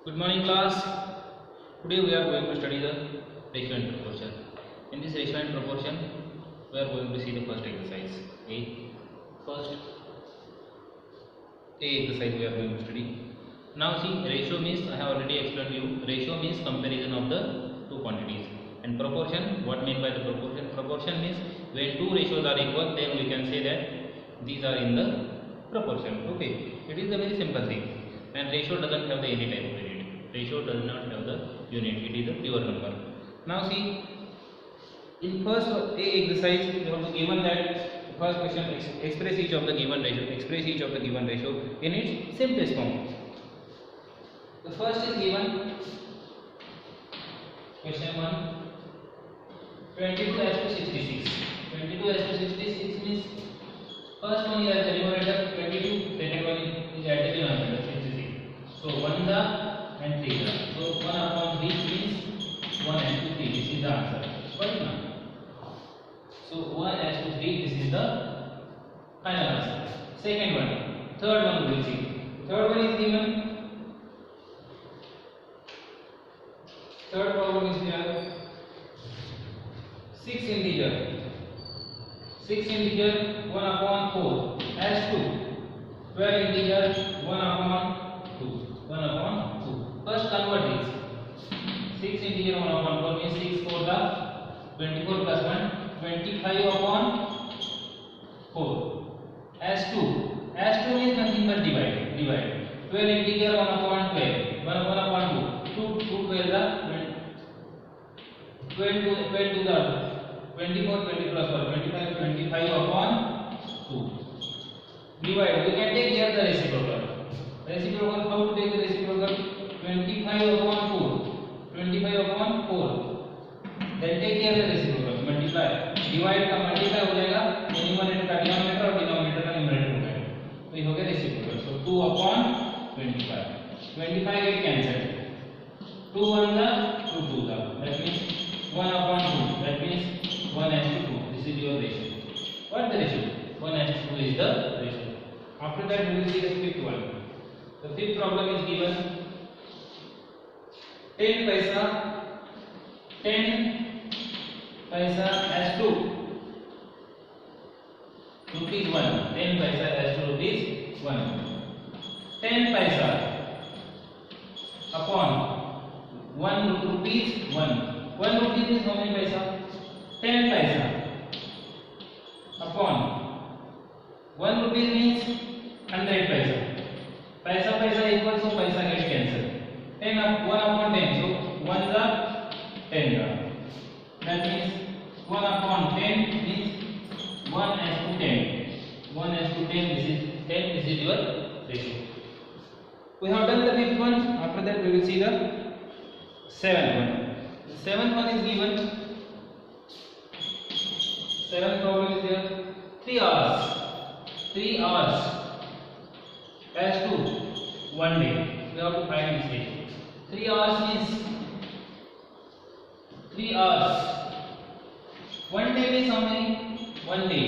Good morning, class. Today we are going to study the ratio and proportion. In this ratio and proportion, we are going to see the first exercise. First A exercise we are going to study. Now see, ratio means I have already explained to you. Ratio means comparison of the two quantities. And proportion, what mean by the proportion? Proportion means when two ratios are equal, then we can say that these are in the proportion. Okay, it is a very simple thing. And ratio doesn't have the any type of unit. Ratio does not have the unit. It is a pure number. Now see, in first A exercise, we have given that first question: express each of the given ratio. Express each of the given ratio in its simplest form. The first is given. Question 1. 22 as to 66. 22 as to 66 means first one is at the numerator 22, second one is at the denominator 66. So 1 the and 3 the. So 1 upon 3 means 1 as to 3. This is the answer. What now? So 1 as to 3. This is the final answer. Second one. Third one we will see. Third one is given. Third problem is here. 6 integer 1 upon 4 as 2. 12 integer 1 upon 2. 1 upon 2. First convert this. 6 integer 1 upon 4 means 6 for the 24 plus 1 25 upon 4 as 2. As 2 means nothing but divide. 12 integer 1 upon 12. 1 upon 2. 2 12 the 12 to the 24 20 plus 4 25 upon 2. Divide. We can take here the reciprocal. Reciprocal, how to take the reciprocal? 25 upon 4. 25 upon 4. Then take here the reciprocal. Multiply. Divide का multiply हो जाएगा. Numerator का denominator और denominator का numerator हो जाएगा. तो ये हो गया reciprocal. So 2 upon 25. 25 get cancelled. 2 1 the 2 2 the. That means 1 upon 2. That means 1 as to 2. This is your ratio. What the ratio? 1 as to 2 is the ratio. After that we will see the fifth one. The fifth problem is given 10 paisa as to rupees 1. 10 paisa as to rupees 1. 10 paisa upon 1 rupees 1. 1 rupees is how many paisa? 10 paisa upon 1 rupees means 100 paisa. Paisa equals, so paisa get cancelled. 1 upon 10, so 1 the 10 the. That means 1 upon 10 means 1 as to 10. 1 as to 10, this is 10, this is your ratio. We have done the fifth one. After that we will see the seventh one. The seventh one is given. Seventh problem is here. 3 hours. 3 hours as to 1 day. We have to find this ratio. 3 hours means 3 hours. 1 day means how many? 1 day.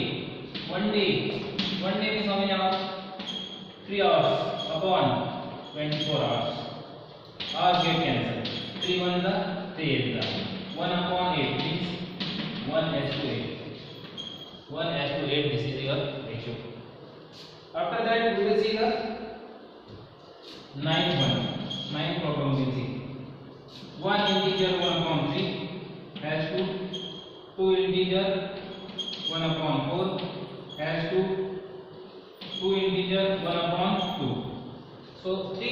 1 day. 1 day means how many hours? 3 hours upon 24 hours. Hours get cancelled. 3 1 the 3 8 the. 1 upon 8 means 1 as to 8. 1 as to 8, this is your ratio. After that we will see the ninth one. Ninth problem we will see. 1 integer 1 upon 3 as to 2 integer 1 upon 4 as to 2 integer 1 upon 2. So 3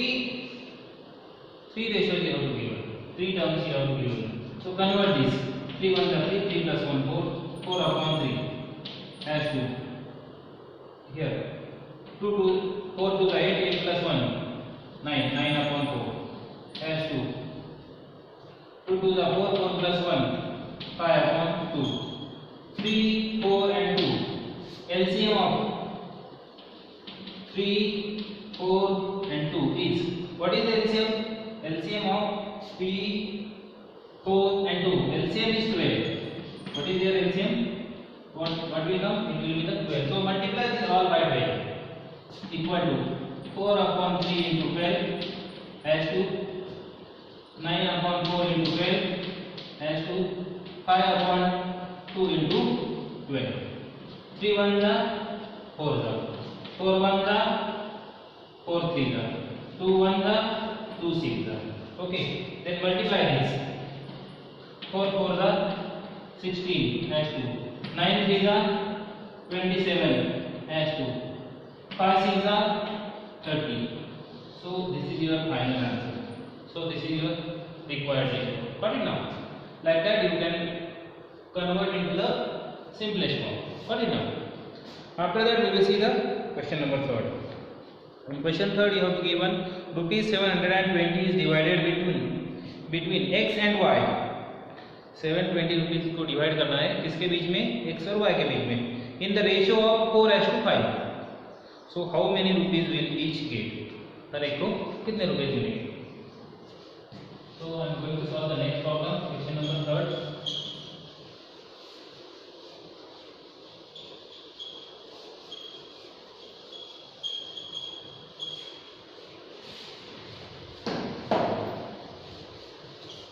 ratios you have to give. 3 terms you have to give. So convert this. 3 1 the 3, 3 plus 1 4, 4 upon 3 as to here 2 to 4 to the 8, 8 plus 1 9, 9 upon 4 as to 2 to the 4, 4 plus 1 5 upon 2. 3 4 and 2 LCM of 3 4 and 2 is, what is the LCM? LCM of 3 4 and 2. LCM is 12. What is your LCM? What will come? It will be the 12. So multiply this all by 12 equal to 4 upon 3 into 12 as to 9 upon 4 into 12 as to 5 upon 2 into 12. 3 1 जा 4 जा 4 1 जा 4 3 जा 2 1 जा 2 6 जा. Okay, then multiply this. 4 4 जा 16 as to 9 3 जा 27 as to 5 6 जा 30. So this is your final answer. So this is your required ratio. Got it now? Like that you can convert into the simplest form. Got it now? After that we will see the question number 3rd. In question 3rd you have to given rupees 720 is divided between x and y. 720 rupees को divide करना है किसके बीच में, x और y के बीच में, in the ratio of 4:5. So how many rupees will each get? हर एक को कितने रुपए मिलेंगे? So I am going to solve the next problem, question number 3rd.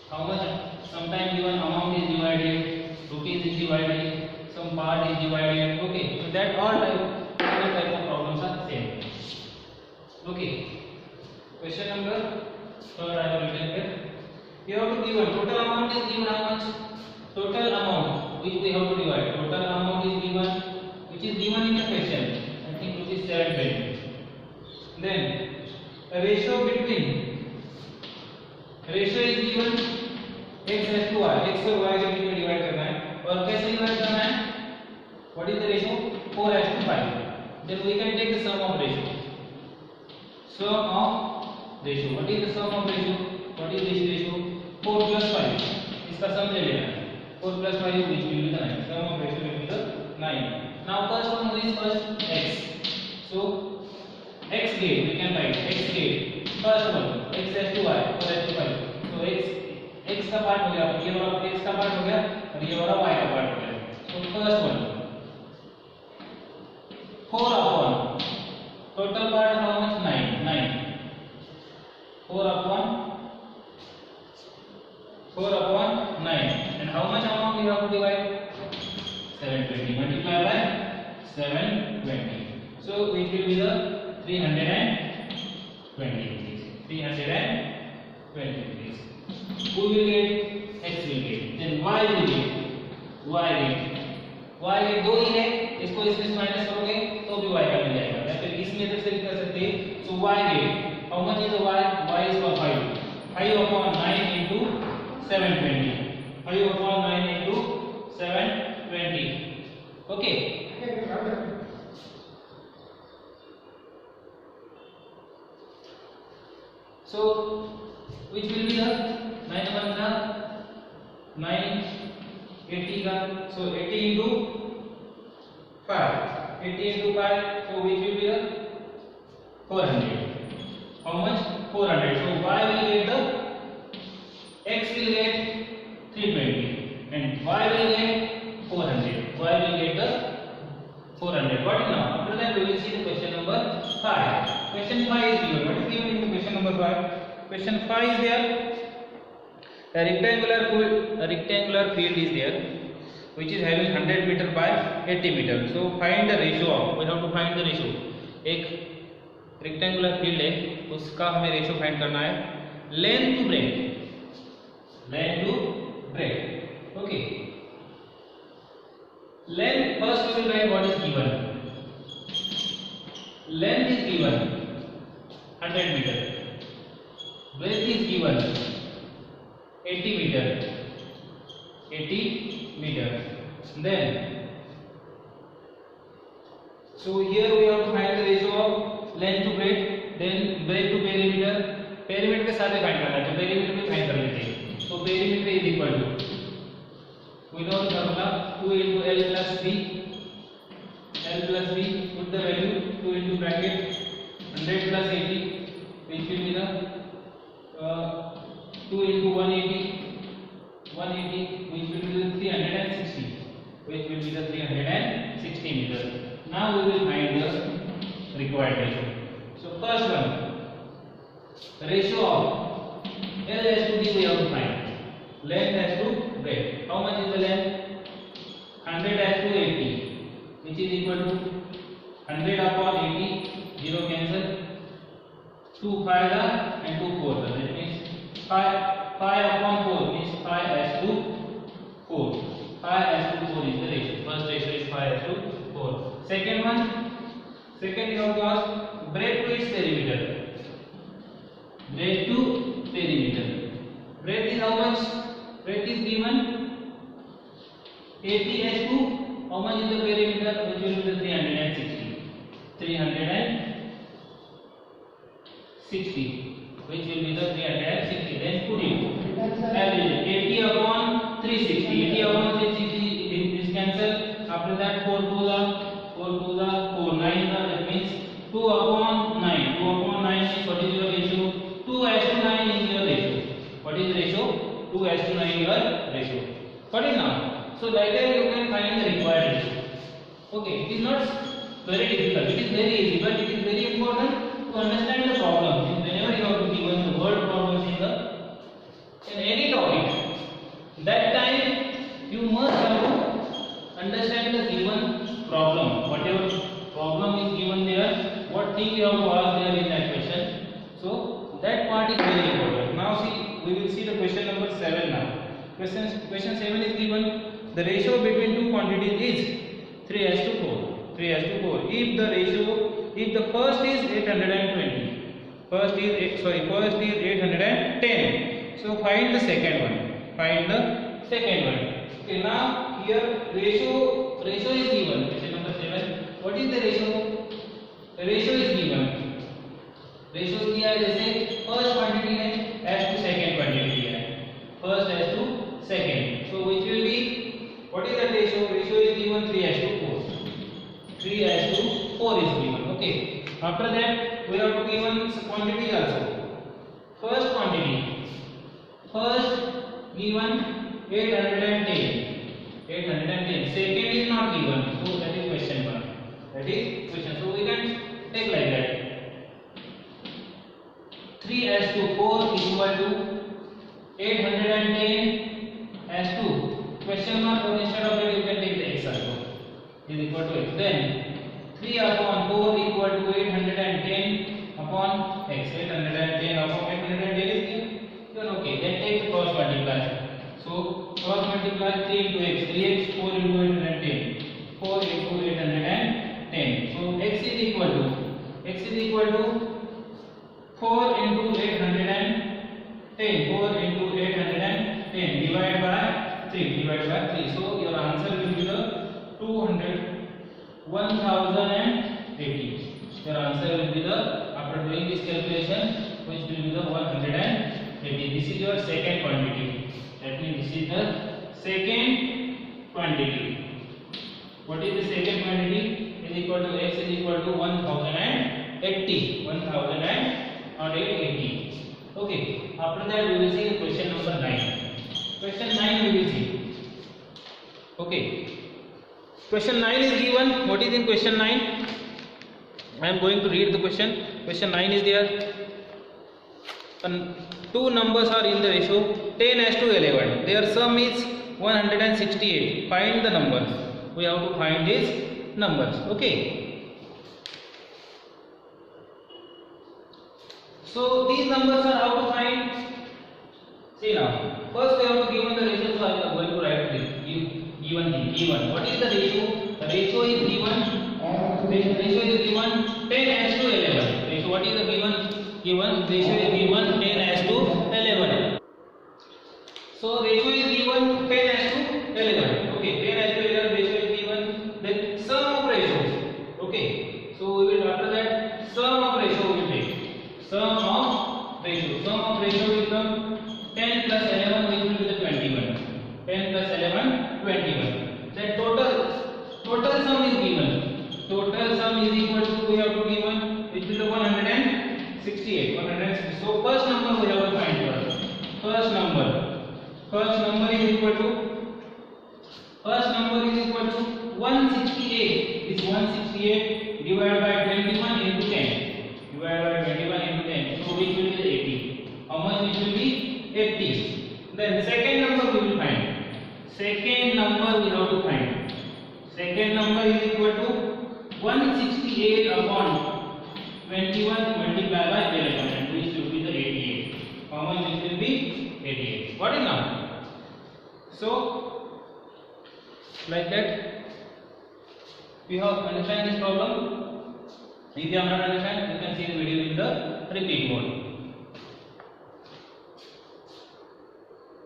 How much? Sometimes given amount is divided, rupees is divided, some part is divided. Okay, so that all type of problems are same. Okay, question number 3rd I have written here. You have to given total amount is given how much? Total amount which we have to divide. Total amount is given, which is given in the question. I think which is 720. Then a ratio is given x as to y. X और y के बीच में divide करना है और कैसे divide करना है? What is the ratio? 4:5. Then we can take the sum of ratio. Sum of ratio. What is the sum of ratio? What is this ratio? 4 plus 5. इसका sum ले लेना है. 4 plus 5 which will be the 9. Sum of ratio will be the 9. Now first one is first x. So x gate we can write x gate. First one x as to y 4:5. So x का part हो गया, ये वाला x का part हो गया और ये वाला y का पार्ट हो गया. So first one 4 upon total part how much? 9. 4 upon 9. And how much amount we have to divide? 720. Multiply by 720. So which will be the 320 rupees. 320 rupees. Who will get? X will get. Then y will get. y get 2 ही है, इसको इसमें minus करोगे तो भी y का मिल जाएगा, या फिर इस मेथड से भी कर सकते हैं. So y get. How much is the y? Y is 5. 5 upon 9 into 720. 5 upon 9 into 720. Okay. So which will be the 9 1 का 9 80 का. So 80 into 5. 80 into 5. So which will be the 400. How much? 400. So y will get the x will get 320 and y will get 400. Y will get the 400. What is now? After that we will see the question number 5. Question 5 is given. What is given in the question number 5? Question 5 is there. A rectangular field is there which is having 100 meter by 80 meter. So find the ratio of. We have to find the ratio. एक rectangular field है उसका हमें ratio find करना है. Length to breadth. Okay, length first we will write what is given. Length is given 100 metre. Breadth is given 80 metre. Then so here we have to find the ratio of length to breadth, then breadth to perimeter. Perimeter के साथ find करना है तो perimeter भी find कर लेते हैं. So perimeter is equal to we know the formula 2 into L plus B. Put the value 2 into bracket 100 plus 80 which will be the 2 into 180 which will be the 360 which will be the 360 meters. Now we will find the required ratio. So first one, ratio of L as to B we have to find. Length as to breadth. How much is the length? 100 as to 80, which is equal to 100 upon 80, 0 cancel. 2 5 and 2 4. That means 5 upon 4 means 5 as to 4. 5 as to 4 is the ratio. First ratio is 5 as to 4. Second one, second you have to ask breadth to its perimeter. Breadth to perimeter. Breadth is how much? Breadth is given 80 as to how much is the perimeter, which will be the 360. 360, which will be the 360. Then put it. Average 80 upon 360. 80 upon 360 is cancel. After that 4 2 the 4 9 that means 2 upon 9. 2 upon 9 is what is your ratio? 2 as to 9 is your ratio. What is the ratio? 2 as to 9 your ratio. Got it now? So like that you can find the required ratio. Okay, it is not very difficult. It is very easy, but it is very important to understand the problem. Whenever you have to given the word problems in any topic, that time you must have to understand the given problem. Whatever problem is given there, what thing you have to ask there in that question. So that part is very important. Now see, we will see the question number 7 now. Question 7 is given. The ratio between two quantities is 3 as to 4. 3 as to 4. If the first is 820, first is 810. So find the second one. Okay, now here ratio is given. Question number 7. What is the ratio? The ratio is given. Ratio दिया है जैसे first quantity है as to second quantity दिया है. First as to second. So which will be, what is the ratio? Ratio is given 3 as to 4. 3 as to 4 is given. Okay. After that we have to given quantity also. First quantity. First given 810. 810. Second is not given. So that is question 1. That is question. So we can take like that. 3 as to 4 is equal to 810 as to question mark, or instead of that you can take the x also is equal to x. Then 3 upon 4 equal to 810 upon x. 810 upon 810 is given. Okay, then take the cross multiply. So cross multiply 3 into x. 3x 4 into 810. 4 into 810. So x is equal to 4 into 810. 4 into 810 divided by 3. So your answer will be the 1080. Your answer will be the, after doing this calculation, which will be the 180. This is your second quantity. That means this is the second quantity. What is the second quantity? Is equal to x is equal to 1080. 1080. Okay. After that we will see the question number 9. Question 9 we will see. Okay. Question 9 is given. What is in question 9? I am going to read the question. Question 9 is there. Two numbers are in the ratio 10 as to 11. Their sum is 168. Find the numbers. We have to find these numbers. Okay. So these numbers are how to find. See now. First we have to given the ratio. So I am going to write this. Given. What is the ratio? The ratio is given. Ratio is given 10 as to 11. Ratio. What is the given? Ratio is given 10 as to 11. So ratio is given 10 as to 11. Okay, 10 as to 11 ratio is given. Then sum of ratios. Okay, so we will, after that sum of ratio we will take. Sum of ratio will come 10 plus 11, which will be the 21. 10 plus 11, 21. Then total sum is given. Total sum is equal to, we have to given, which will be 168. So first number we have to find first. First number is equal to 168. This 168 divided by 21 into 10. So which will be the 80? How much it will be? 80. Then second number we will find. Second number we have to find. Second number is equal to 168 upon 21 multiplied by 11, and which will be the 88. How much this will be? 88. Got it now? So, like that, we have understand this problem. If you have not understand, you can see the video in the repeat mode.